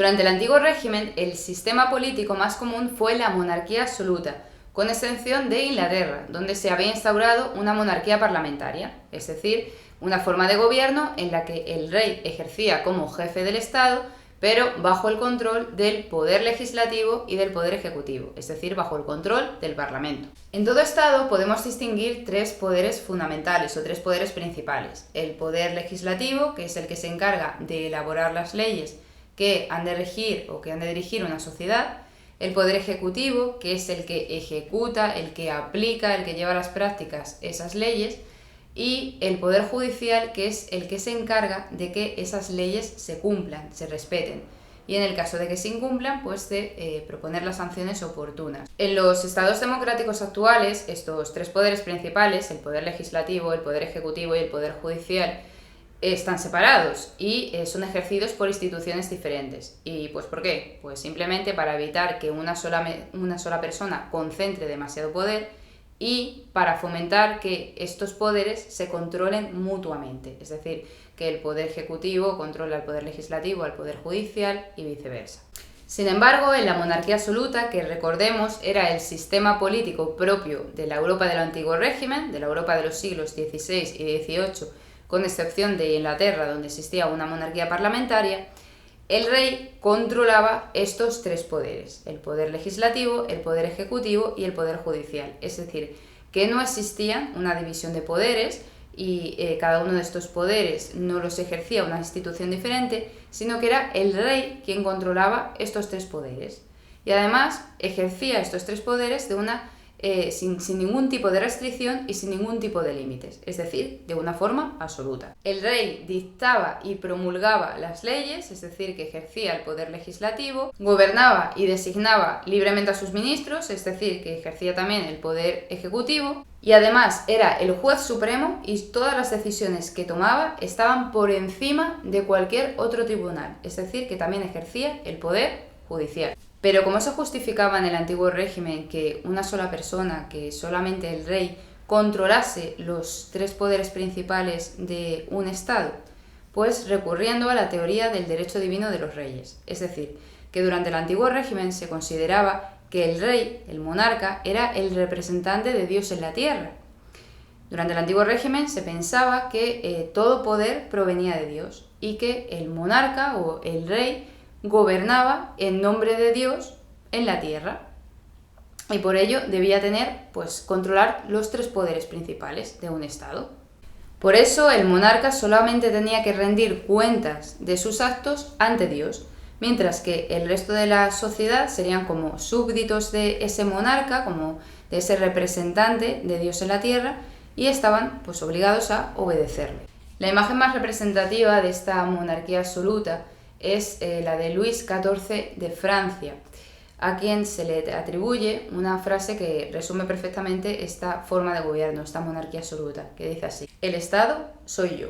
Durante el antiguo régimen, el sistema político más común fue la monarquía absoluta, con excepción de Inglaterra, donde se había instaurado una monarquía parlamentaria, es decir, una forma de gobierno en la que el rey ejercía como jefe del Estado, pero bajo el control del poder legislativo y del poder ejecutivo, es decir, bajo el control del Parlamento. En todo Estado podemos distinguir tres poderes fundamentales o tres poderes principales. El poder legislativo, que es el que se encarga de elaborar las leyes que han de regir o que han de dirigir una sociedad. El poder ejecutivo, que es el que ejecuta, el que aplica, el que lleva a las prácticas esas leyes. Y el poder judicial, que es el que se encarga de que esas leyes se cumplan, se respeten. Y en el caso de que se incumplan, pues de proponer las sanciones oportunas. En los estados democráticos actuales, estos tres poderes principales, el poder legislativo, el poder ejecutivo y el poder judicial, están separados y son ejercidos por instituciones diferentes. ¿Y pues por qué? Pues simplemente para evitar que una sola persona concentre demasiado poder y para fomentar que estos poderes se controlen mutuamente, es decir, que el poder ejecutivo controle al poder legislativo, al poder judicial y viceversa. Sin embargo, en la monarquía absoluta, que recordemos era el sistema político propio de la Europa del antiguo régimen, de la Europa de los siglos XVI y XVIII, con excepción de Inglaterra, donde existía una monarquía parlamentaria, el rey controlaba estos tres poderes, el poder legislativo, el poder ejecutivo y el poder judicial. Es decir, que no existía una división de poderes y cada uno de estos poderes no los ejercía una institución diferente, sino que era el rey quien controlaba estos tres poderes. Y además ejercía estos tres poderes sin ningún tipo de restricción y sin ningún tipo de límites, es decir, de una forma absoluta. El rey dictaba y promulgaba las leyes, es decir, que ejercía el poder legislativo, gobernaba y designaba libremente a sus ministros, es decir, que ejercía también el poder ejecutivo, y además era el juez supremo y todas las decisiones que tomaba estaban por encima de cualquier otro tribunal, es decir, que también ejercía el poder judicial. Pero ¿cómo se justificaba en el antiguo régimen que una sola persona, que solamente el rey, controlase los tres poderes principales de un Estado? Pues recurriendo a la teoría del derecho divino de los reyes. Es decir, que durante el antiguo régimen se consideraba que el rey, el monarca, era el representante de Dios en la tierra. Durante el antiguo régimen se pensaba que todo poder provenía de Dios y que el monarca o el rey gobernaba en nombre de Dios en la tierra y por ello debía controlar los tres poderes principales de un Estado. Por eso el monarca solamente tenía que rendir cuentas de sus actos ante Dios, mientras que el resto de la sociedad serían como súbditos de ese monarca, como de ese representante de Dios en la tierra, y estaban obligados a obedecerle. La imagen más representativa de esta monarquía absoluta es la de Luis XIV de Francia, a quien se le atribuye una frase que resume perfectamente esta forma de gobierno, esta monarquía absoluta, que dice así: el Estado soy yo.